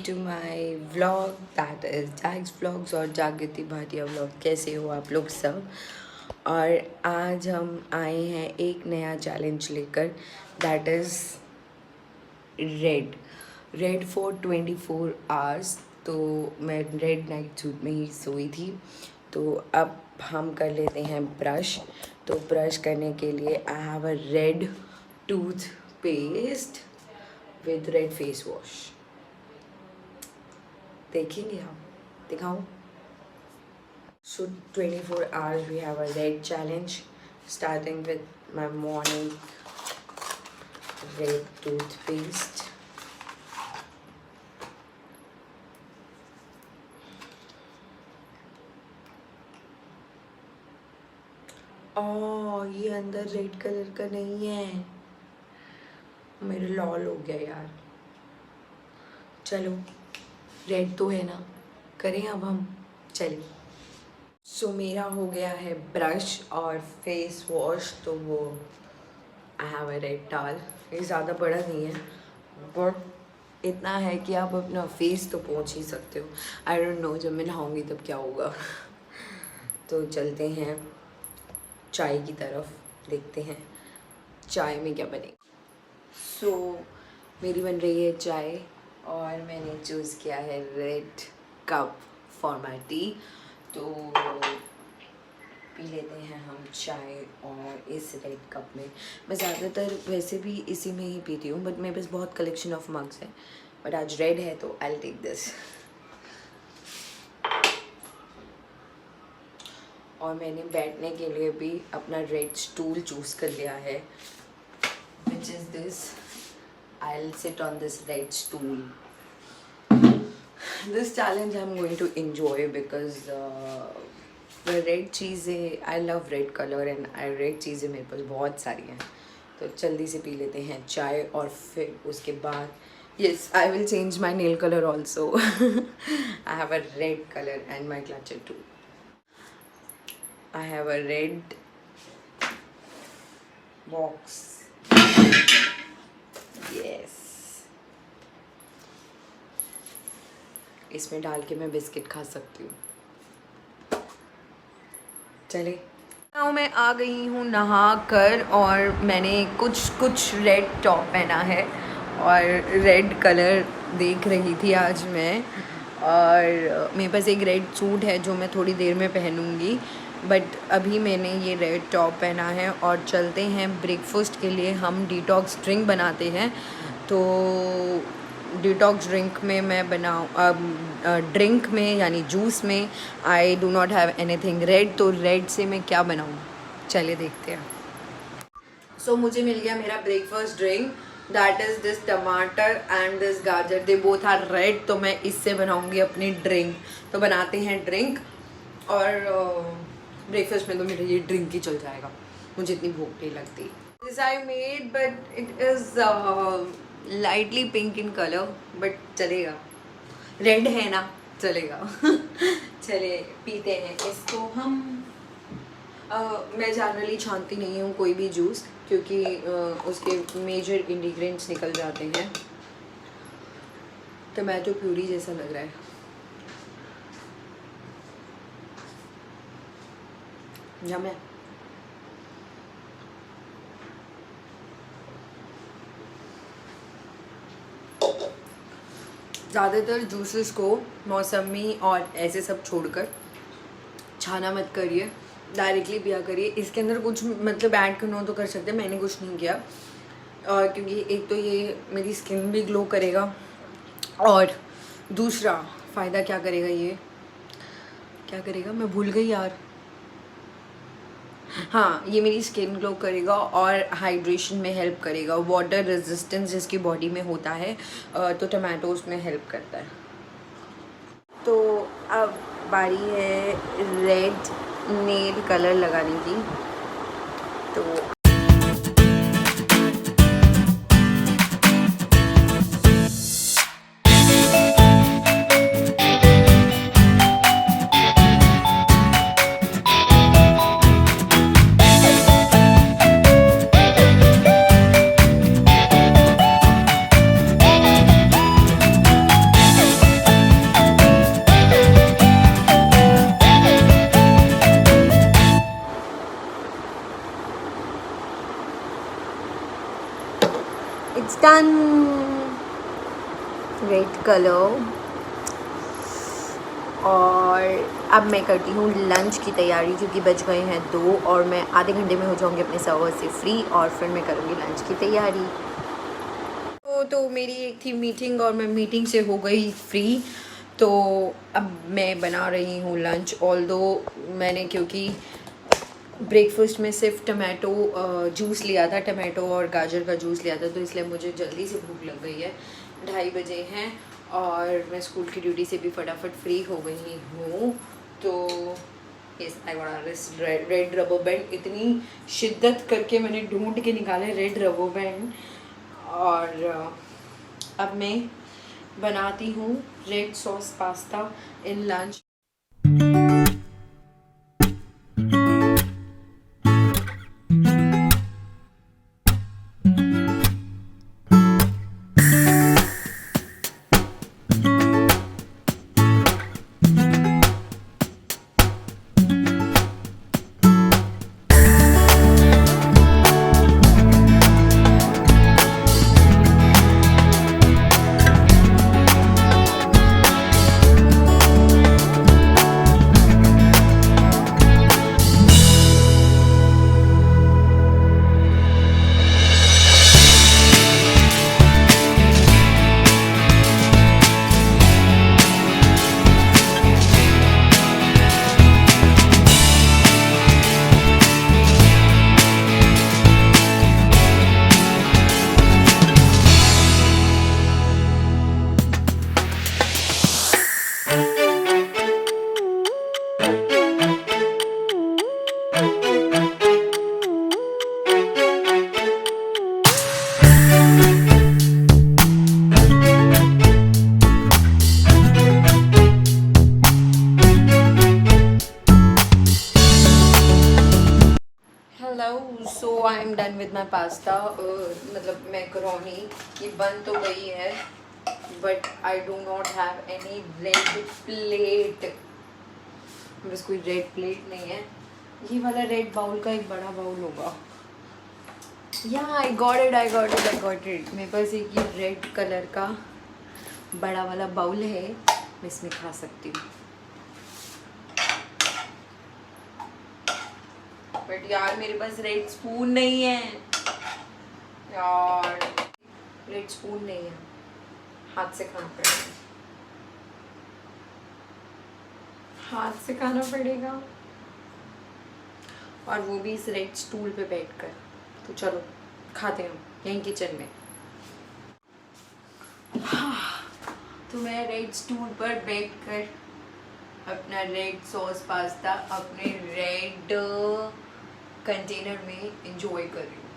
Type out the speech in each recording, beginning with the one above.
to my vlog, that is Jags Vlogs और जागृति Bhatia vlog। कैसे हो आप लोग सब। और आज हम आए हैं एक नया चैलेंज लेकर, that is red for 24 hours. तो मैं रेड नाइट सूट में ही सोई थी। तो अब हम कर लेते हैं ब्रश। तो ब्रश करने के लिए आई have a red tooth paste with red face wash. देखेंगे हम, दिखाऊं। So 24 hours we have a red challenge, starting with my morning red toothpaste. ये अंदर रेड कलर का नहीं है, मेरे लॉल हो गया यार। चलो रेड तो है ना, करें अब हम। चलिए। सो मेरा हो गया है ब्रश और फेस वॉश। तो वो आई हैव अ रेड टॉवल। ये ज़्यादा बड़ा नहीं है, बट इतना है कि आप अपना फेस तो पोंछ ही सकते हो। आई डोंट नो जब मैं नहाऊंगी तब क्या होगा। तो चलते हैं चाय की तरफ, देखते हैं चाय में क्या बनेगा। सो मेरी बन रही है चाय और मैंने चूज़ किया है red cup for my T. तो पी लेते हैं हम चाय और इस रेड कप में। मैं ज़्यादातर वैसे भी इसी में ही पीती हूँ, बट मेरे पास बहुत कलेक्शन ऑफ मग्स है, बट आज रेड है तो आई विल टेक दिस। और मैंने बैठने के लिए भी अपना रेड स्टूल चूज़ कर लिया है, which is this. I will sit on this red stool. This challenge I'm going to enjoy because red चीज़ें, I love red colour and red चीज़ें मेरे पास बहुत सारी हैं। तो जल्दी से पी लेते हैं चाय और फिर उसके बाद yes I will change my nail color also. I have a red color and my clutcher too. I have a red box. Yes. इसमें डाल के मैं बिस्किट खा सकती हूँ। चले। now मैं आ गई हूँ नहा कर, और मैंने कुछ रेड टॉप पहना है और रेड कलर देख रही थी आज मैं। और मेरे पास एक रेड सूट है जो मैं थोड़ी देर में पहनूँगी, बट अभी मैंने ये रेड टॉप पहना है। और चलते हैं ब्रेकफास्ट के लिए। हम डिटॉक्स ड्रिंक बनाते हैं। तो डिटॉक्स ड्रिंक में मैं ड्रिंक में यानी जूस में I do not have anything red. तो रेड से मैं क्या बनाऊँ, चले देखते हैं। सो मुझे मिल गया मेरा breakfast drink, that is this टमाटर एंड दिस गाजर। They both are red. तो मैं इससे बनाऊँगी अपनी ड्रिंक। तो बनाते हैं ड्रिंक, और ब्रेकफास्ट में तो मेरा ये ड्रिंक ही चल जाएगा, मुझे इतनी भूख नहीं लगती। This I made but it is lightly pink in colour, but चलेगा, रेड है ना, चलेगा। चले पीते हैं इसको हम। मैं जनरली छानती नहीं हूँ कोई भी जूस, क्योंकि उसके मेजर इंग्रेडिएंट्स निकल जाते हैं। टमाटो प्यूरी जैसा लग रहा है। यम है। ज़्यादातर जूसेस को मौसमी और ऐसे सब छोड़कर छाना मत करिए, डायरेक्टली पिया करिए। इसके अंदर कुछ मतलब ऐड करना हो तो कर सकते हैं, मैंने कुछ नहीं किया। और क्योंकि एक तो ये मेरी स्किन भी ग्लो करेगा, और दूसरा फ़ायदा क्या करेगा, ये क्या करेगा मैं भूल गई यार। हाँ, ये मेरी स्किन ग्लो करेगा और हाइड्रेशन में हेल्प करेगा। वाटर रेजिस्टेंस जिसकी बॉडी में होता है, तो टमाटोज में हेल्प करता है। तो अब बारी है रेड नेल कलर लगाने की। तो इट्स डन। Red colour. और अब मैं करती हूँ लंच की तैयारी क्योंकि बज गए हैं 2 और मैं आधे घंटे में हो जाऊँगी अपने सर्वर से फ्री और फिर मैं करूँगी लंच की तैयारी। तो मेरी एक थी मीटिंग और मैं मीटिंग से हो गई फ्री। तो अब मैं बना रही हूँ लंच। ऑल्दो मैंने क्योंकि ब्रेकफास्ट में सिर्फ टमाटो जूस लिया था, टमाटो और गाजर का जूस लिया था, तो इसलिए मुझे जल्दी से भूख लग गई है। 2:30 बजे हैं और मैं स्कूल की ड्यूटी से भी फटाफट फ्री हो गई हूँ। तो yes, I want this red rubber band. इतनी शिद्दत करके मैंने ढूंढ के निकाले रेड रबर बैंड। और अब मैं बनाती हूँ red sauce pasta in lunch. So I am done with my pasta. मतलब मैकरोनी ये बन तो गई है but I do not have any red plate. बस कोई रेड प्लेट नहीं है। ये वाला रेड बाउल का एक बड़ा बाउल होगा। या आई गॉट इट। मेरे पास एक ये रेड कलर का बड़ा वाला बाउल है, मैं इसमें खा सकती हूँ। बट यार मेरे पास रेड स्पून नहीं है यार, रेड स्पून नहीं है, हाथ से खाना पड़ेगा, हाथ से खाना पड़ेगा और वो भी इस रेड स्टूल पे बैठकर। तो चलो खाते हैं यहीं किचन में। तो मैं रेड स्टूल पर बैठकर अपना रेड सॉस पास्ता अपने रेड कंटेनर में एंजॉय कर रही हूँ।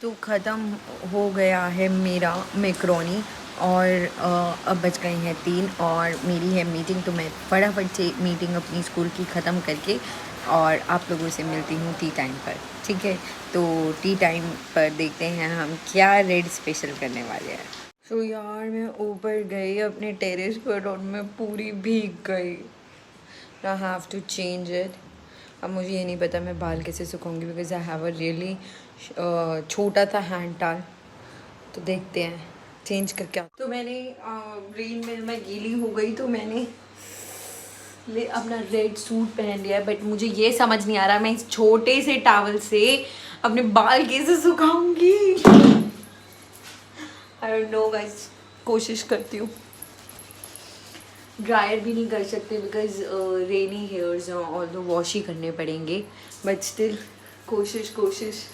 तो ख़त्म हो गया है मेरा मैकरोनी और अब बज गए हैं 3 और मेरी है मीटिंग। तो मैं फटाफट से मीटिंग अपनी स्कूल की ख़त्म करके और आप लोगों से मिलती हूँ टी टाइम पर, ठीक है। तो टी टाइम पर देखते हैं हम क्या रेड स्पेशल करने वाले हैं। तो यार मैं ऊपर गई अपने टेरेस पर और मैं पूरी भीग गई। I have to change it. अब मुझे ये नहीं पता मैं बाल कैसे सुखाऊंगी because I have a really छोटा सा हैंड टाल। तो देखते हैं चेंज करके। तो मैंने रेन में मैं गीली हो गई तो मैंने अपना रेड सूट पहन लिया, बट मुझे ये समझ नहीं आ रहा मैं इस छोटे से टॉवल से अपने बाल कैसे सुखाऊंगी। आई डोंट नो गाइस, कोशिश करती हूँ। ड्रायर भी नहीं कर सकते बिकॉज रेनी हेयर्स और तो वॉश ही करने पड़ेंगे, बट स्टिल कोशिश।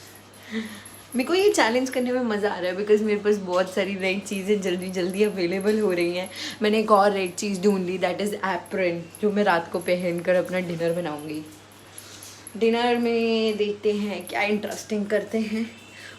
मेरे को ये चैलेंज करने में मज़ा आ रहा है बिकॉज मेरे पास बहुत सारी रेड चीज़ें जल्दी अवेलेबल हो रही हैं। मैंने एक और रेड चीज़ ढूंढ ली, दैट इज़ एप्रन, जो मैं रात को पहनकर अपना डिनर बनाऊंगी। डिनर में देखते हैं क्या इंटरेस्टिंग करते हैं।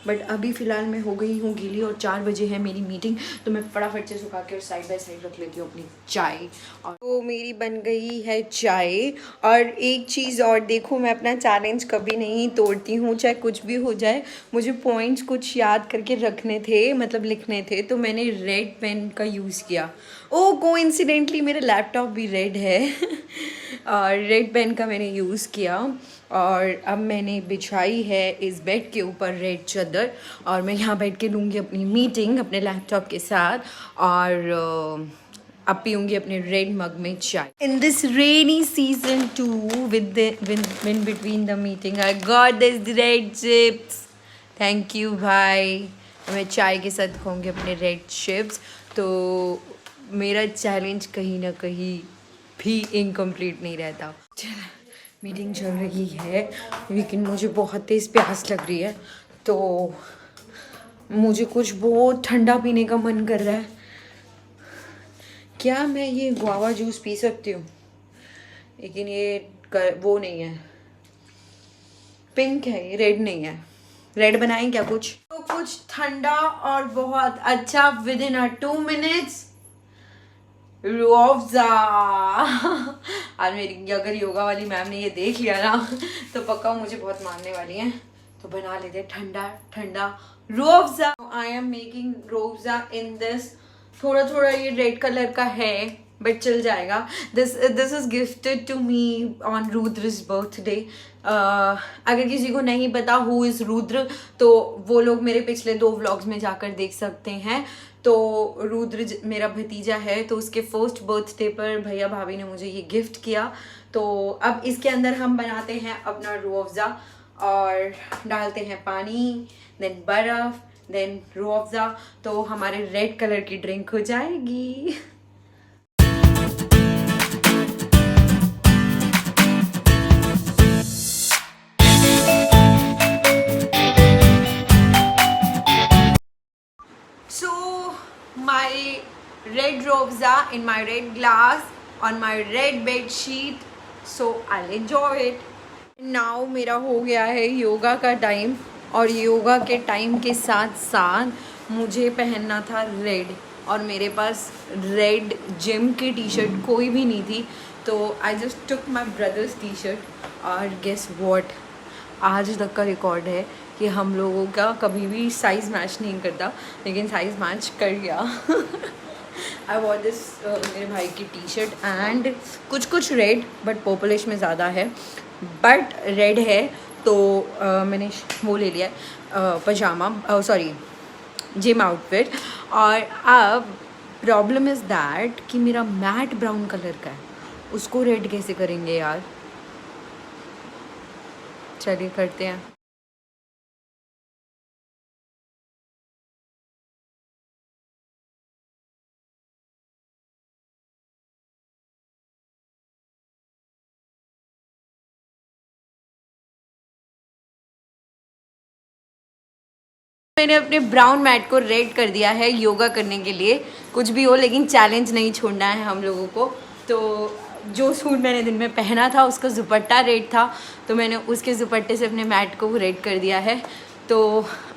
बट अभी फ़िलहाल मैं हो गई हूँ गीली और 4 बजे है मेरी मीटिंग, तो मैं फटाफट से सुखा के और साइड बाय साइड रख लेती हूँ अपनी चाय। और तो मेरी बन गई है चाय। और एक चीज़ और देखो, मैं अपना चैलेंज कभी नहीं तोड़ती हूँ, चाहे कुछ भी हो जाए। मुझे पॉइंट्स कुछ याद करके रखने थे, मतलब लिखने थे, तो मैंने रेड पेन का यूज़ किया। ओ कोइंसिडेंटली मेरा लैपटॉप भी रेड है और रेड पेन का मैंने यूज़ किया। और अब मैंने बिछाई है इस बेड के ऊपर रेड चादर, और मैं यहाँ बैठ के लूँगी अपनी मीटिंग अपने लैपटॉप के साथ। और अब पीऊँगी अपने रेड मग में चाय। In this rainy season two with win between the meeting I got this red chips. Thank you भाई। मैं चाय के साथ खाऊँगी अपने रेड चिप्स। तो मेरा चैलेंज कहीं ना कहीं भी इनकम्प्लीट नहीं रहता। मीटिंग चल रही है लेकिन मुझे बहुत तेज़ प्यास लग रही है, तो मुझे कुछ बहुत ठंडा पीने का मन कर रहा है। क्या मैं ये गुआवा जूस पी सकती हूँ? लेकिन ये वो नहीं है, पिंक है, ये रेड नहीं है। रेड बनाएं क्या कुछ? तो कुछ ठंडा और बहुत अच्छा विद इन 2 मिनट्स रूअफ़ज़ा। आज मेरी अगर योगा वाली मैम ने ये देख लिया ना तो पक्का मुझे बहुत मारने वाली हैं। तो बना लेते हैं ठंडा ठंडा Rooh Afza. I am making Rooh Afza in this. थोड़ा थोड़ा ये रेड कलर का है बट चल जाएगा। This is gifted to me on Rudra's birthday. अगर किसी को नहीं पता हु इज़ रुद्र, तो वो लोग मेरे पिछले 2 व्लॉग्स में जाकर देख सकते हैं। तो रुद्र मेरा भतीजा है, तो उसके फर्स्ट बर्थडे पर भैया भाभी ने मुझे ये गिफ्ट किया। तो अब इसके अंदर हम बनाते हैं अपना रूअफ़ज़ा और डालते हैं पानी, देन बर्फ़, देन रूअफ़ज़ा, तो हमारे रेड कलर की ड्रिंक हो जाएगी। My red ruafza in my red glass on my red bed sheet, so I'll enjoy it. Now मेरा हो गया है योगा का टाइम, और योगा के टाइम के साथ साथ मुझे पहनना था रेड, और मेरे पास रेड जिम की टी शर्ट कोई भी नहीं थी, तो I just took my brothers T shirt. और गेस वॉट, आज तक का रिकॉर्ड है कि हम लोगों का कभी भी साइज़ मैच नहीं करता, लेकिन साइज़ मैच कर गया। आई वॉट दिस मेरे भाई की टी शर्ट एंड कुछ रेड बट पर्पलिश में ज़्यादा है, बट रेड है, तो मैंने वो ले लिया पजामा, सॉरी जिम आउटफिट। और अब प्रॉब्लम इज़ दैट कि मेरा मैट ब्राउन कलर का है, उसको रेड कैसे करेंगे यार? चलिए करते हैं। मैंने अपने ब्राउन मैट को रेड कर दिया है योगा करने के लिए। कुछ भी हो, लेकिन चैलेंज नहीं छोड़ना है हम लोगों को। तो जो सूट मैंने दिन में पहना था उसका दुपट्टा रेड था, तो मैंने उसके दुपट्टे से अपने मैट को रेड कर दिया है। तो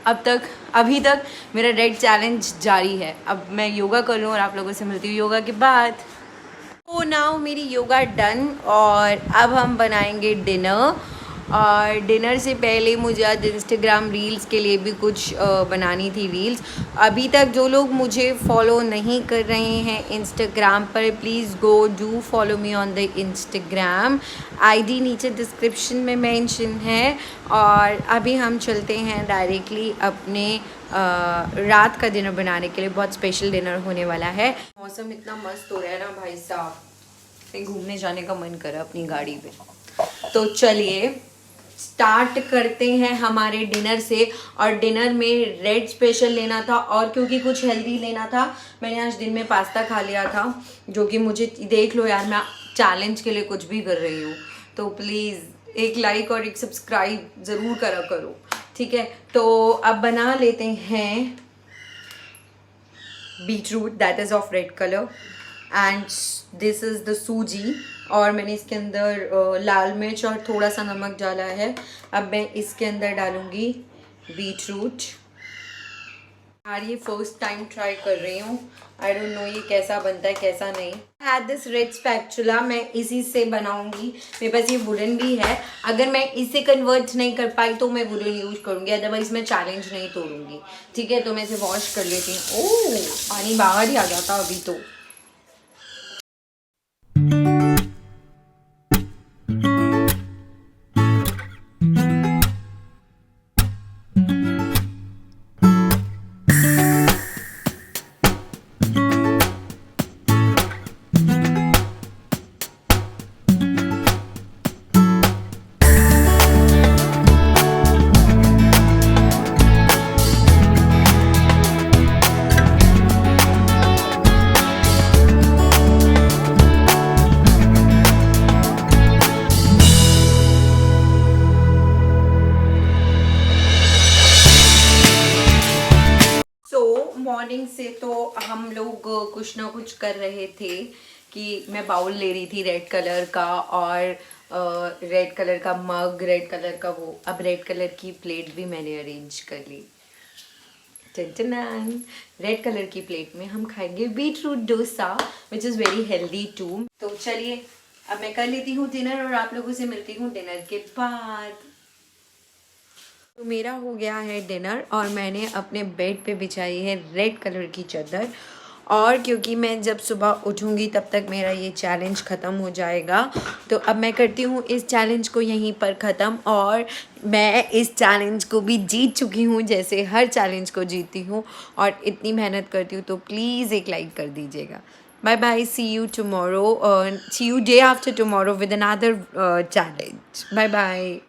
अभी तक मेरा रेड चैलेंज जारी है। अब मैं योगा कर लूँ और आप लोगों से मिलती हूँ योगा के बाद। तो नाउ मेरी योगा डन, और अब हम बनाएंगे डिनर। और डिनर से पहले मुझे आज इंस्टाग्राम रील्स के लिए भी कुछ बनानी थी रील्स। अभी तक जो लोग मुझे फॉलो नहीं कर रहे हैं इंस्टाग्राम पर, please go do follow me on the Instagram. ID नीचे डिस्क्रिप्शन में मेंशन है। और अभी हम चलते हैं डायरेक्टली अपने रात का डिनर बनाने के लिए। बहुत स्पेशल डिनर होने वाला है। मौसम इतना मस्त हो रहा है ना भाई साहब, कहीं घूमने जाने का मन करा अपनी गाड़ी पे। तो चलिए स्टार्ट करते हैं हमारे डिनर से। और डिनर में रेड स्पेशल लेना था, और क्योंकि कुछ हेल्दी लेना था, मैंने आज दिन में पास्ता खा लिया था, जो कि मुझे देख लो यार, मैं चैलेंज के लिए कुछ भी कर रही हूँ। तो प्लीज़ एक लाइक और एक सब्सक्राइब ज़रूर करा करो, ठीक है? तो अब बना लेते हैं beetroot, that is of red colour, and this is the सूजी। और मैंने इसके अंदर लाल मिर्च और थोड़ा सा नमक डाला है। अब मैं इसके अंदर डालूँगी बीटरूट। यार ये फर्स्ट टाइम ट्राई कर रही हूँ, आई डोंट नो ये कैसा बनता है कैसा नहीं। हैड दिस रेड स्पैचुला, मैं इसी से बनाऊंगी। मेरे पास ये वुडन भी है, अगर मैं इसे कन्वर्ट नहीं कर पाई तो मैं वुडन यूज करूंगी, अदरवाइज मैं चैलेंज नहीं तोड़ूंगी। ठीक है, तो मैं इसे वॉश कर लेती हूँ। ओह, पानी बाहर ही आ जाता अभी तो। मॉर्निंग से तो हम लोग कुछ ना कुछ कर रहे थे कि मैं बाउल ले रही थी रेड कलर का, और रेड कलर का मग, रेड कलर का वो, अब रेड कलर की प्लेट भी मैंने अरेंज कर ली। रेड कलर की प्लेट में हम खाएंगे beetroot dosa, which is very healthy too. तो चलिए अब मैं कर लेती हूँ डिनर और आप लोगों से मिलती हूँ डिनर के बाद। तो मेरा हो गया है डिनर और मैंने अपने बेड पे बिछाई है रेड कलर की चादर, और क्योंकि मैं जब सुबह उठूँगी तब तक मेरा ये चैलेंज ख़त्म हो जाएगा, तो अब मैं करती हूँ इस चैलेंज को यहीं पर ख़त्म। और मैं इस चैलेंज को भी जीत चुकी हूँ, जैसे हर चैलेंज को जीतती हूँ और इतनी मेहनत करती हूँ, तो प्लीज़ एक लाइक कर दीजिएगा। Bye bye, see you tomorrow, see you day after tomorrow with another challenge. Bye bye.